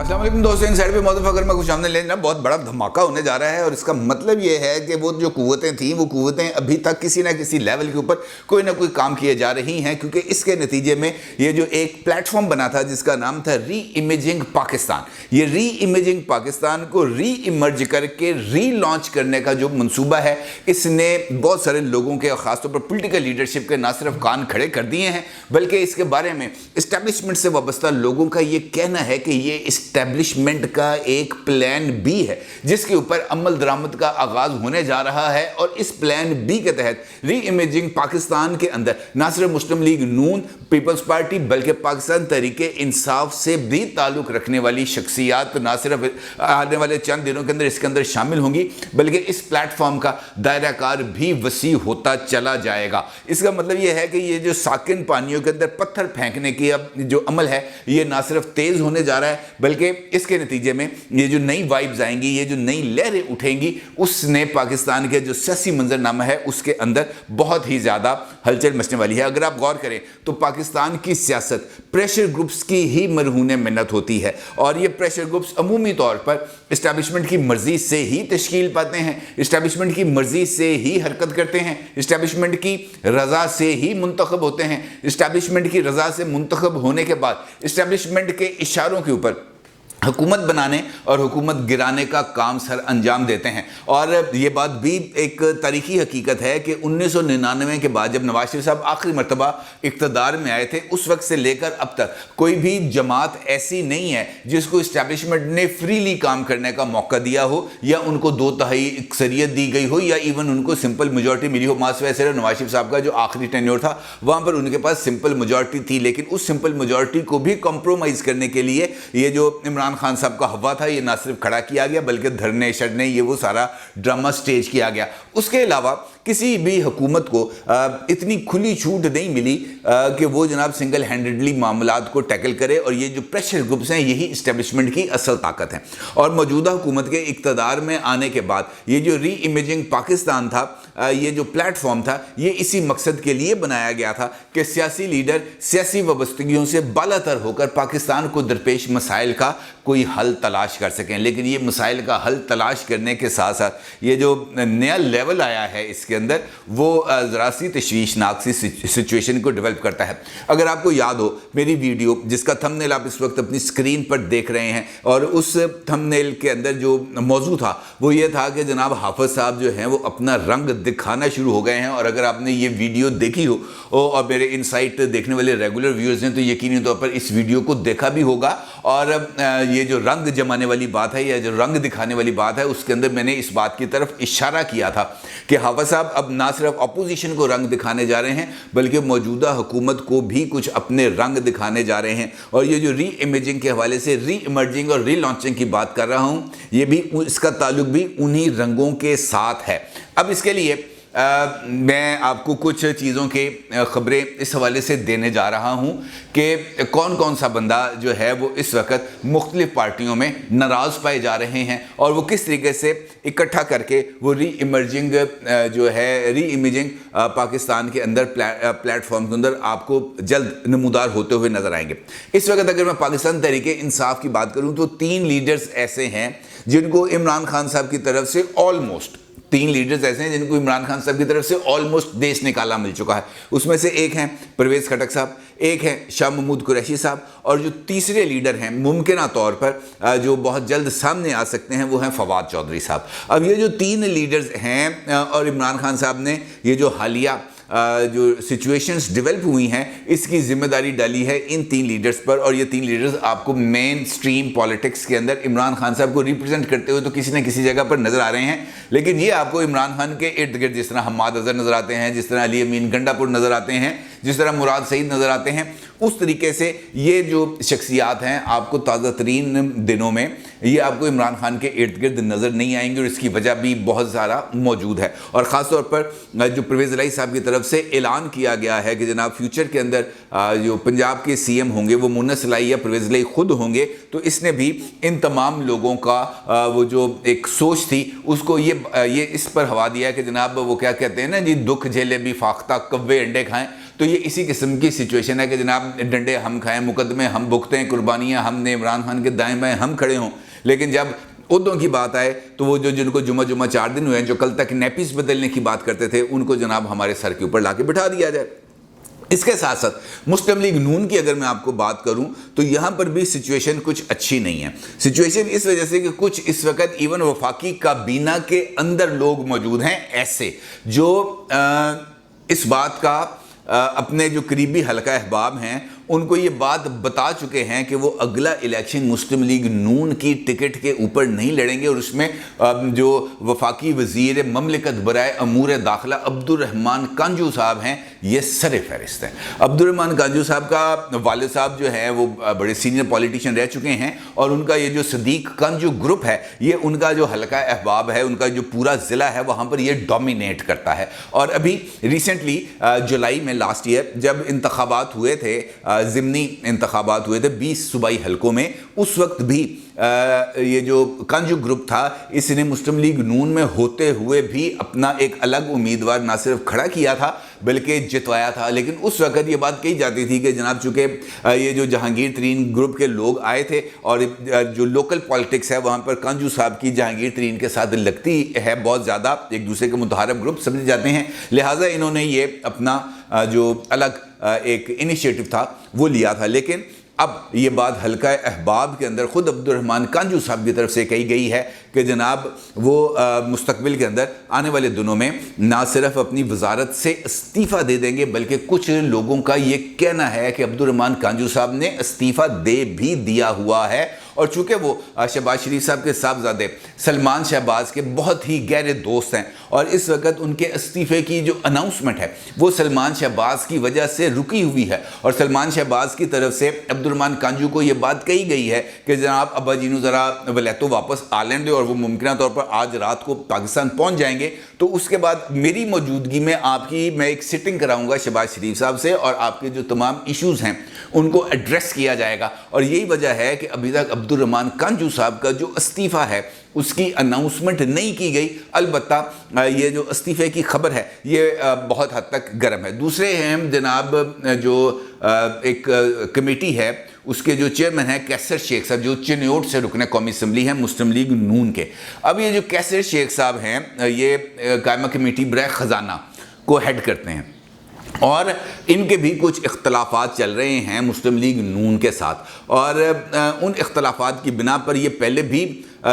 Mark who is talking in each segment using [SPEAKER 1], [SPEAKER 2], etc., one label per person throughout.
[SPEAKER 1] अस्सलाम वालेकुम दोस्तों, इन साइड पे मौजूद अगर मैं कुछ सामने लेना बहुत बड़ा धमाका होने जा रहा है। और इसका मतलब ये है कि वो जो कुव्वतें थी वो कुव्वतें अभी तक किसी ना किसी लेवल के ऊपर कोई ना कोई काम किए जा रही हैं, क्योंकि इसके नतीजे में ये जो एक प्लेटफॉर्म बना था जिसका नाम था री इमेजिंग पाकिस्तान, ये री इमेजिंग पाकिस्तान को री इमर्ज करके री लॉन्च करने का जो मंसूबा है, इसने बहुत सारे लोगों के और ख़ासतौर पर पोलिटिकल लीडरशिप के ना सिर्फ कान खड़े कर दिए हैं, बल्कि इसके बारे में इस्टेब्लिशमेंट से वाबस्ता लोगों का ये कहना है कि ये इस्टेब्लिशमेंट का एक प्लान बी है जिसके ऊपर अमल दरामद का आगाज होने जा रहा है। और इस प्लान बी के तहत री इमेजिंग पाकिस्तान के अंदर ना सिर्फ मुस्लिम लीग नून, पीपल्स पार्टी, बल्कि पाकिस्तान तहरीके इंसाफ से भी ताल्लुक रखने वाली शख्सियात ना सिर्फ आने वाले चंद दिनों के अंदर इसके अंदर शामिल होंगी, बल्कि इस प्लेटफॉर्म का दायरा कार भी वसी होता चला जाएगा। इसका मतलब यह है कि ये जो साकिन पानियों के अंदर पत्थर फेंकने की अब जो अमल है ये ना सिर्फ तेज होने जा रहा है, बल्कि इसके नतीजे में ये जो नई वाइब्स आएंगी, ये जो नई लहरें उठेंगी, उसने पाकिस्तान के जो सियासी मंजरनामा है उसके अंदर बहुत ही ज़्यादा हलचल मचने वाली है। अगर आप गौर करें तो पाकिस्तान की सियासत प्रेशर ग्रुप्स की ही मरहून मिन्नत होती है, और ये प्रेशर ग्रुप्स अमूमी तौर पर इस्टेब्लिशमेंट की मर्जी से ही तश्कील पाते हैं, इस्टेब्लिशमेंट की मर्जी से ही हरकत करते हैं, इस्टेब्लिशमेंट की रज़ा से ही मुंतखब होते हैं, इस्टेब्लिशमेंट की रज़ा से मुंतखब होने के बाद इस्टेब्लिशमेंट के इशारों के ऊपर हुकूमत बनाने और हुकूमत गिराने का काम सर अंजाम देते हैं। और ये बात भी एक तारीखी हकीकत है कि 1999 के बाद जब नवाज शरीफ साहब आखिरी मरतबा इक़्तिदार में आए थे, उस वक्त से लेकर अब तक कोई भी जमात ऐसी नहीं है जिसको इस्टेब्लिशमेंट ने फ्रीली काम करने का मौका दिया हो, या उनको 2/3 अक्सरियत दी गई हो, या इवन उनको सिंपल मेजॉरिटी मिली हो। मास वैसे नवाज शरीफ साहब का जो आखिरी टेन्योर था वहाँ पर उनके पास सिंपल मेजॉरिटी थी, लेकिन उस सिंपल मेजॉरिटी को भी कॉम्प्रोमाइज़ करने के लिए ये जो इमरान खान साहब का हवा था ये ना सिर्फ खड़ा किया गया, बल्कि धरने शरने ये वो सारा ड्रामा स्टेज किया गया। उसके अलावा किसी भी हुकूमत को इतनी खुली छूट नहीं मिली कि वो जनाब सिंगल हैंडेडली मामलात को टैकल करे, और ये जो प्रेशर ग्रुप्स हैं यही इस्टेब्लिशमेंट की असल ताकत है। और मौजूदा हुकूमत के इक़्तिदार में आने के बाद ये जो री इमेजिंग पाकिस्तान था, ये जो प्लेटफॉर्म था, ये इसी मकसद के लिए बनाया गया था कि सियासी लीडर सियासी वाबस्तगियों से बालातर होकर पाकिस्तान को दरपेश मसाइल का कोई हल तलाश कर सकें। लेकिन ये मसाइल का हल तलाश करने के साथ साथ ये जो नया लेवल आया है इसके अंदर, वो ज़रा सी तशवीशनाक सी सिचुएशन को डेवलप करता है। अगर आपको याद हो मेरी वीडियो जिसका थंबनेल आप इस वक्त अपनी स्क्रीन पर देख रहे हैं, और उस थंबनेल के अंदर जो मौजू था वो ये था कि जनाब हाफिज़ साहब जो हैं वो अपना रंग दिखाना शुरू हो गए हैं। और अगर आपने ये वीडियो देखी हो और मेरे इनसाइट देखने वाले रेगुलर व्यूअर्स हैं तो यकीनी तौर पर इस वीडियो को देखा भी होगा। और ये जो रंग जमाने वाली बात है या जो रंग दिखाने वाली बात है, उसके अंदर मैंने इस बात की तरफ इशारा किया था कि हाफिज़ साहब अब ना सिर्फ अपोजिशन को रंग दिखाने जा रहे हैं, बल्कि मौजूदा हुकूमत को भी कुछ अपने रंग दिखाने जा रहे हैं। और ये जो री इमेजिंग के हवाले से री इमर्जिंग और री लॉन्चिंग की बात कर रहा हूँ, ये भी इसका ताल्लुक भी उन्हीं रंगों के साथ है। अब इसके लिए मैं आपको कुछ चीज़ों के ख़बरें इस हवाले से देने जा रहा हूँ कि कौन कौन सा बंदा जो है वो इस वक्त मुख्तलिफ़ पार्टियों में नाराज़ पाए जा रहे हैं, और वो किस तरीके से इकट्ठा करके वो री इमर्जिंग जो है री इमेजिंग पाकिस्तान के अंदर प्लेटफॉर्म के अंदर आपको जल्द नमूदार होते हुए नज़र आएंगे। इस वक्त अगर मैं पाकिस्तान तहरीके इंसाफ की बात करूँ तो 3 लीडर्स ऐसे हैं जिनको इमरान खान साहब की तरफ से ऑलमोस्ट 3 लीडर्स ऐसे हैं जिनको इमरान खान साहब की तरफ से ऑलमोस्ट देश निकाला मिल चुका है। उसमें से एक हैं परवेज़ खटक साहब, एक है शाह महमूद कुरैशी साहब, और जो तीसरे लीडर हैं मुमकिना तौर पर जो बहुत जल्द सामने आ सकते हैं वो हैं फवाद चौधरी साहब। अब ये जो 3 लीडर्स हैं और इमरान खान साहब ने ये जो हालिया जो सिचुएशंस डेवलप हुई हैं इसकी जिम्मेदारी डाली है इन 3 लीडर्स पर। और ये 3 लीडर्स आपको मेन स्ट्रीम पॉलिटिक्स के अंदर इमरान खान साहब को रिप्रेजेंट करते हुए तो किसी न किसी जगह पर नज़र आ रहे हैं, लेकिन ये आपको इमरान खान के इर्द गिर्द जिस तरह हम्माद अज़हर नज़र आते हैं, जिस तरह अली अमीन गंडापुर नज़र आते हैं, जिस तरह मुराद सईद नज़र आते हैं, उस तरीके से ये जो शख्सियात हैं आपको ताज़ा तरीन दिनों में ये आपको इमरान खान के इर्द गिर्द नज़र नहीं आएंगे, और इसकी वजह भी बहुत ज़्यादा मौजूद है। और ख़ास तौर पर जो परवेज़ इलाही साहब की तरफ से ऐलान किया गया है कि जनाब फ्यूचर के अंदर जो पंजाब के CM होंगे वो मुन्नस इलाही या परवेज़ इलाही खुद होंगे, तो इसने भी इन तमाम लोगों का वो जो एक सोच थी उसको ये इस पर हवा दिया है कि जनाब वो क्या कहते हैं ना जी, दुख झेले भी फाख्ता कव्वे अंडे खाएं। تو یہ اسی قسم کی سچویشن ہے کہ جناب ڈنڈے ہم کھائیں، مقدمے ہم بھگتیں، قربانیاں ہم نے، عمران خان کے دائیں بائیں ہم کھڑے ہوں، لیکن جب عہدوں کی بات آئے تو وہ جن کو جمعہ 4 دن ہوئے ہیں، جو کل تک نیپیز بدلنے کی بات کرتے تھے، ان کو جناب ہمارے سر کے اوپر لا کے بٹھا دیا جائے۔ اس کے ساتھ ساتھ مسلم لیگ نون کی اگر میں آپ کو بات کروں تو یہاں پر بھی سچویشن کچھ اچھی نہیں ہے۔ سچویشن اس وجہ سے کہ کچھ اس وقت ایون وفاقی کابینہ کے اندر لوگ موجود ہیں ایسے جو اس بات کا اپنے جو قریبی حلقہ احباب ہیں ان کو یہ بات بتا چکے ہیں کہ وہ اگلا الیکشن مسلم لیگ نون کی ٹکٹ کے اوپر نہیں لڑیں گے، اور اس میں جو وفاقی وزیر مملکت برائے امور داخلہ عبد الرحمن کانجو صاحب ہیں یہ سر فہرست ہیں۔ عبد الرحمن کانجو صاحب کا والد صاحب جو ہے وہ بڑے سینئر پولیٹیشین رہ چکے ہیں، اور ان کا یہ جو صدیق کانجو گروپ ہے یہ ان کا جو حلقہ احباب ہے، ان کا جو پورا ضلع ہے وہاں پر یہ ڈومینیٹ کرتا ہے۔ اور ابھی ریسنٹلی جولائی میں لاسٹ ایئر جب انتخابات ہوئے تھے، ضمنی انتخابات ہوئے تھے 20 صوبائی حلقوں میں، اس وقت بھی یہ جو کانجو گروپ تھا اس نے مسلم لیگ نون میں ہوتے ہوئے بھی اپنا ایک الگ امیدوار نہ صرف کھڑا کیا تھا بلکہ جتوایا تھا۔ لیکن اس وقت یہ بات کہی جاتی تھی کہ جناب چونکہ یہ جو جہانگیر ترین گروپ کے لوگ آئے تھے اور جو لوکل پالیٹکس ہے وہاں پر کانجو صاحب کی جہانگیر ترین کے ساتھ لگتی ہے بہت زیادہ، ایک دوسرے کے متحارب گروپ سمجھے جاتے ہیں، لہٰذا انہوں نے یہ اپنا جو الگ ایک انیشیٹو تھا وہ لیا تھا۔ لیکن اب یہ بات حلقہ احباب کے اندر خود عبد الرحمن کانجو صاحب کی طرف سے کہی گئی ہے کہ جناب وہ مستقبل کے اندر آنے والے دنوں میں نہ صرف اپنی وزارت سے استعفیٰ دے دیں گے بلکہ کچھ لوگوں کا یہ کہنا ہے کہ عبد الرحمن کانجو صاحب نے استعفیٰ دے بھی دیا ہوا ہے، اور چونکہ وہ شہباز شریف صاحب کے صاحبزادے سلمان شہباز کے بہت ہی گہرے دوست ہیں، اور اس وقت ان کے استعفے کی جو اناؤنسمنٹ ہے وہ سلمان شہباز کی وجہ سے رکی ہوئی ہے، اور سلمان شہباز کی طرف سے عبد الرحمن کانجو کو یہ بات کہی گئی ہے کہ جناب ابا جینو ذرا ولیتو واپس آ لیں دے، اور وہ ممکنہ طور پر آج رات کو پاکستان پہنچ جائیں گے، تو اس کے بعد میری موجودگی میں میں ایک سٹنگ کراؤں گا شہباز شریف صاحب سے، اور آپ کے جو تمام ایشوز ہیں ان کو ایڈریس کیا جائے گا۔ اور یہی وجہ ہے کہ ابھی تک عبد الرحمن کانجو صاحب کا جو استعفیٰ ہے اس کی اناؤنسمنٹ نہیں کی گئی۔ البتہ یہ جو استعفے کی خبر ہے یہ بہت حد تک گرم ہے۔ دوسرے ہیں جناب جو ایک کمیٹی ہے اس کے جو چیئرمین ہیں کیسر شیخ صاحب، جو چنیوٹ سے رکن قومی اسمبلی ہیں مسلم لیگ نون کے۔ اب یہ جو کیسر شیخ صاحب ہیں یہ قائمہ کمیٹی برائے خزانہ کو ہیڈ کرتے ہیں، اور ان کے بھی کچھ اختلافات چل رہے ہیں مسلم لیگ نون کے ساتھ، اور ان اختلافات کی بنا پر یہ پہلے بھی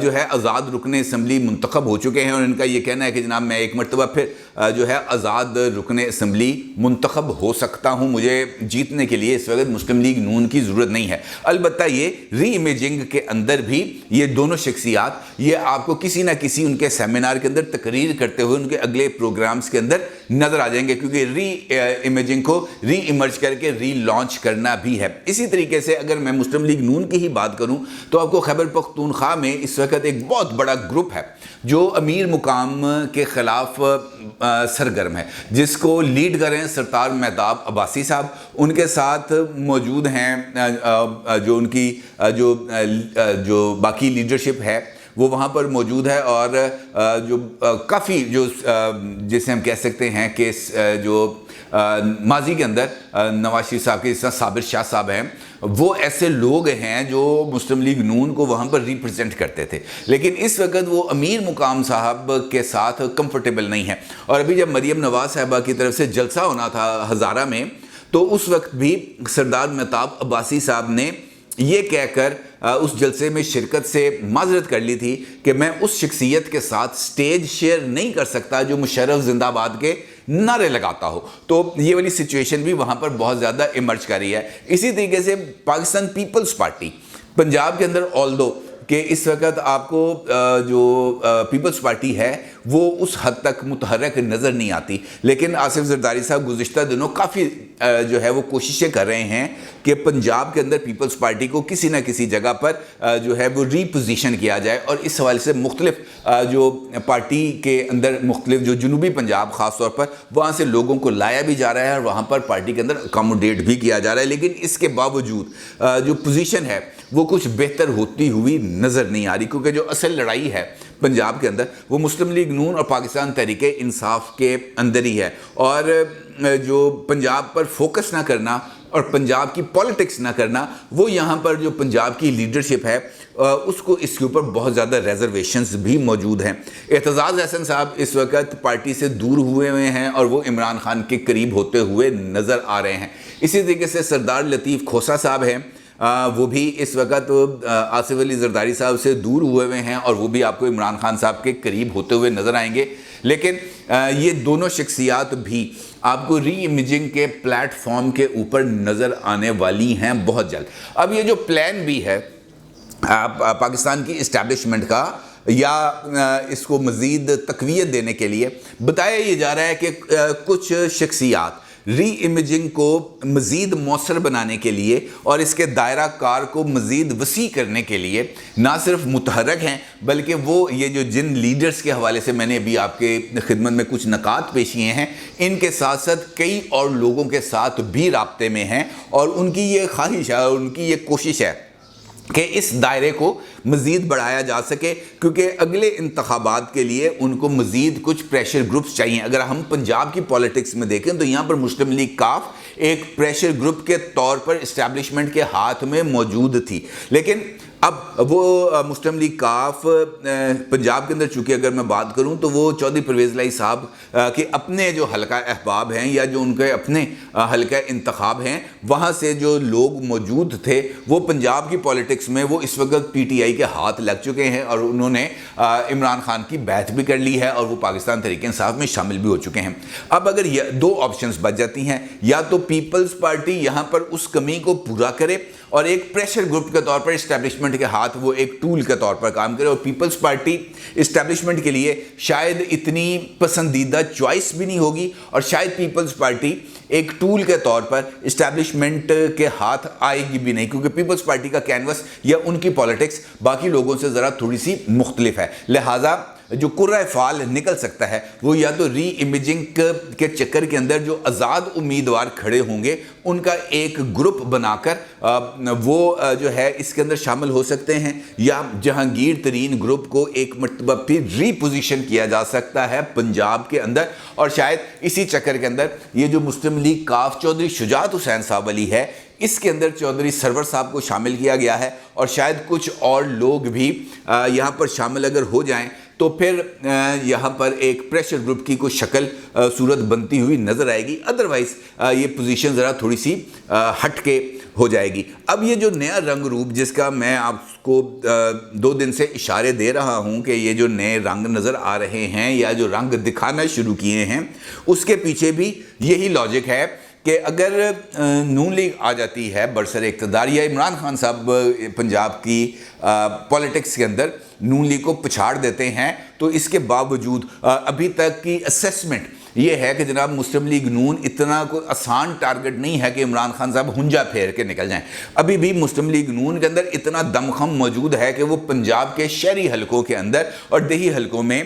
[SPEAKER 1] جو ہے آزاد رکن اسمبلی منتخب ہو چکے ہیں، اور ان کا یہ کہنا ہے کہ جناب میں ایک مرتبہ پھر جو ہے آزاد رکن اسمبلی منتخب ہو سکتا ہوں، مجھے جیتنے کے لیے اس وقت مسلم لیگ نون کی ضرورت نہیں ہے۔ البتہ یہ ری امیجنگ کے اندر بھی یہ دونوں شخصیات یہ آپ کو کسی نہ کسی ان کے سیمینار کے اندر تقریر کرتے ہوئے ان کے اگلے پروگرامز کے اندر نظر آ جائیں گے، کیونکہ ری امیجنگ کو ری ایمرج کر کے ری لانچ کرنا بھی ہے۔ اسی طریقے سے اگر میں مسلم لیگ نون کی ہی بات کروں تو آپ کو خیبر پختونخوا میں اس وقت ایک بہت بڑا گروپ ہے جو امیر مقام کے خلاف سرگرم ہے، جس کو لیڈ کر رہے ہیں سرتار مہتاب عباسی صاحب۔ ان کے ساتھ موجود ہیں جو ان کی جو باقی لیڈرشپ ہے وہ وہاں پر موجود ہے، اور جو کافی جو جسے ہم کہہ سکتے ہیں کہ جو ماضی کے اندر نواز شریف صاحب کے جس طرح صابر شاہ صاحب ہیں وہ ایسے لوگ ہیں جو مسلم لیگ نون کو وہاں پر ریپرزینٹ کرتے تھے، لیکن اس وقت وہ امیر مقام صاحب کے ساتھ کمفرٹیبل نہیں ہے۔ اور ابھی جب مریم نواز صاحبہ کی طرف سے جلسہ ہونا تھا ہزارہ میں تو اس وقت بھی سردار مہتاب عباسی صاحب نے یہ کہہ کر اس جلسے میں شرکت سے معذرت کر لی تھی کہ میں اس شخصیت کے ساتھ سٹیج شیئر نہیں کر سکتا جو مشرف زندہ باد کے نعرے لگاتا ہو، تو یہ والی سچویشن بھی وہاں پر بہت زیادہ ایمرج کر رہی ہے۔ اسی طریقے سے پاکستان پیپلز پارٹی پنجاب کے اندر آلدو کہ اس وقت آپ کو جو پیپلز پارٹی ہے وہ اس حد تک متحرک نظر نہیں آتی، لیکن آصف زرداری صاحب گزشتہ دنوں کافی جو ہے وہ کوششیں کر رہے ہیں کہ پنجاب کے اندر پیپلز پارٹی کو کسی نہ کسی جگہ پر جو ہے وہ ری پوزیشن کیا جائے، اور اس حوالے سے مختلف جو پارٹی کے اندر مختلف جو جنوبی پنجاب خاص طور پر وہاں سے لوگوں کو لایا بھی جا رہا ہے اور وہاں پر پارٹی کے اندر اکاموڈیٹ بھی کیا جا رہا ہے، لیکن اس کے باوجود جو پوزیشن ہے وہ کچھ بہتر ہوتی ہوئی نظر نہیں آ رہی، کیونکہ جو اصل لڑائی ہے पंजाब के अंदर वो मुस्लिम लीग नून और पाकिस्तान तहरीक इंसाफ के अंदर ही है। और जो पंजाब पर फोकस ना करना और पंजाब की पॉलिटिक्स ना करना, वो यहाँ पर जो पंजाब की लीडरशिप है उसको इसके ऊपर बहुत ज़्यादा रिजर्वेशंस भी मौजूद हैं। एतजाज़ अहसन साहब इस वक्त पार्टी से दूर हुए हैं और वो इमरान खान के करीब होते हुए नज़र आ रहे हैं। इसी तरीके से सरदार लतीफ़ खोसा साहब हैं, वो भी इस वक्त आसिफ अली जरदारी साहब से दूर हुए हैं और वो भी आपको इमरान खान साहब के करीब होते हुए नज़र आएंगे। लेकिन ये दोनों शख्सियात भी आपको री इमेजिंग के प्लेटफॉर्म के ऊपर नज़र आने वाली हैं बहुत जल्द। अब ये जो प्लान भी है पाकिस्तान की इस्टेब्लिशमेंट का, या इसको मज़ीद तक़वियत देने के लिए बताया ये जा रहा है कि कुछ शख्सियात री इमेजिंग को मज़ीद मौसर बनाने के लिए और इसके दायरा कार को मज़ीद वसी करने के लिए ना सिर्फ मुतहरक हैं, बल्कि वो ये जो जिन लीडर्स के हवाले से मैंने अभी आपके खिदमत में कुछ नकात पेश किए हैं, इनके साथ साथ कई और लोगों के साथ भी राब्ते में हैं और उनकी ये ख्वाहिश है और उनकी ये कोशिश है कि इस दायरे को मज़ीद बढ़ाया जा सके, क्योंकि अगले इंतखाबात के लिए उनको मज़ीद कुछ प्रेशर ग्रुप्स चाहिए। अगर हम पंजाब की पॉलिटिक्स में देखें तो यहाँ पर मुस्लिम लीग काफ एक प्रेशर ग्रुप के तौर पर इस्टेब्लिशमेंट के हाथ में मौजूद थी, लेकिन अब वो मुस्लिम लीग काफ पंजाब के अंदर, चूँकि अगर मैं बात करूँ तो वो चौधरी परवेज़ लाई साहब के अपने जो हल्का अहबाब हैं या जो उनके अपने हल्का इंतखाब हैं, वहाँ से जो लोग मौजूद थे वो पंजाब की पॉलिटिक्स में वो इस वक्त पीटीआई के हाथ लग चुके हैं और उन्होंने इमरान खान की बैत भी कर ली है और वो पाकिस्तान तहरीक इंसाफ में शामिल भी हो चुके हैं। अब अगर ये दो ऑप्शंस बच जाती हैं, या तो पीपल्स पार्टी यहाँ पर उस कमी को पूरा करे और एक प्रेशर ग्रुप के तौर पर इस्टेब्लिशमेंट के हाथ वो एक टूल के तौर पर काम करे, और पीपल्स पार्टी इस्टेब्लिशमेंट के लिए शायद इतनी पसंदीदा चॉइस भी नहीं होगी और शायद पीपल्स पार्टी एक टूल के तौर पर इस्टेब्लिशमेंट के हाथ आएगी भी नहीं, क्योंकि पीपल्स पार्टी का कैनवस या उनकी पॉलिटिक्स बाकी लोगों से ज़रा थोड़ी सी मुख्तलिफ है। लिहाजा जो कुर्रा फाल निकल सकता है वो या तो री इमेजिंग के चक्कर के अंदर जो आज़ाद उम्मीदवार खड़े होंगे उनका एक ग्रुप बनाकर वो जो है इसके अंदर शामिल हो सकते हैं, या जहांगीर तरीन ग्रुप को एक मरतबा फिर रीपोजिशन किया जा सकता है पंजाब के अंदर। और शायद इसी चक्कर के अंदर ये जो मुस्लिम लीग काफ चौधरी शुजात हुसैन साहब अली है, इसके अंदर चौधरी सरवर साहब को शामिल किया गया है और शायद कुछ और लोग भी यहाँ पर शामिल अगर हो जाएं तो फिर यहाँ पर एक प्रेशर ग्रुप की कोई शक्ल सूरत बनती हुई नज़र आएगी। अदरवाइज़ ये पोजीशन ज़रा थोड़ी सी हट के हो जाएगी। अब ये जो नया रंग रूप जिसका मैं आपको 2 दिन से इशारे दे रहा हूँ कि ये जो नए रंग नज़र आ रहे हैं या जो रंग दिखाना शुरू किए हैं, उसके पीछे भी यही लॉजिक है कि अगर नून लीग आ जाती है बरसर इक़्तिदार या इमरान खान साहब पंजाब की पॉलिटिक्स के अंदर नून लीग को पछाड़ देते हैं, तो इसके बावजूद अभी तक की असेसमेंट ये है कि जनाब मुस्लिम लीग नून इतना कोई आसान टारगेट नहीं है कि इमरान खान साहब हुंजा फेर के निकल जाएं। अभी भी मुस्लिम लीग नून के अंदर इतना दमखम मौजूद है कि वो पंजाब के शहरी हलकों के अंदर और देही हलकों में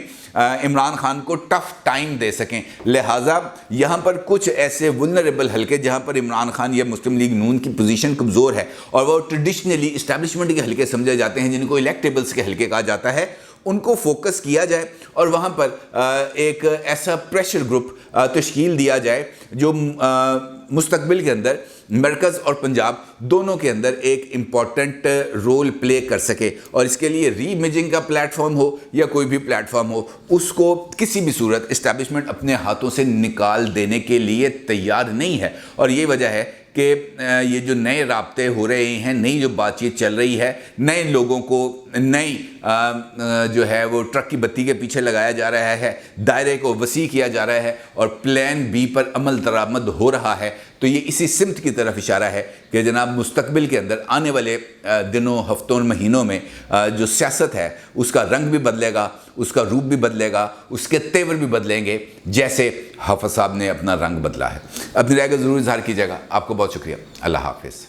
[SPEAKER 1] इमरान खान को टफ टाइम दे सकें। लिहाजा यहाँ पर कुछ ऐसे वुलनरेबल हलके जहाँ पर इमरान खान या मुस्लिम लीग नून की पोजीशन कमज़ोर है और वो ट्रेडिशनली इस्टेब्लिशमेंट के हलके समझे जाते हैं, जिनको इलेक्टेबल्स के हलके कहा जाता है, उनको फोकस किया जाए और वहाँ पर एक ऐसा प्रेशर ग्रुप तश्कील दिया जाए जो मुस्तकबिल के अंदर मरकज़ और पंजाब दोनों के अंदर एक इम्पॉर्टेंट रोल प्ले कर सके। और इसके लिए री इमेजिंग का प्लेटफॉर्म हो या कोई भी प्लेटफॉर्म हो, उसको किसी भी सूरत इस्टेब्लिशमेंट अपने हाथों से निकाल देने के लिए तैयार नहीं है। और ये वजह है कि ये जो नए राब्ते हो रहे हैं, नई जो बातचीत चल रही है, नए लोगों को नई जो है वो ट्रक की बत्ती के पीछे लगाया जा रहा है, दायरे को वसी किया जा रहा है और प्लान बी पर अमल दरामद हो रहा है, तो ये इसी सिमत की तरफ इशारा है कि जनाब मुस्तकबिल के अंदर आने वाले दिनों, हफ्तों, महीनों में जो सियासत है उसका रंग भी बदलेगा, उसका रूप भी बदलेगा, उसके तेवर भी बदलेंगे, जैसे हाफ़िज़ साहब ने अपना रंग बदला है। अपनी राय का ज़रूर इज़हार कीजिएगा। आपको बहुत शुक्रिया। अल्लाह हाफ़िज़।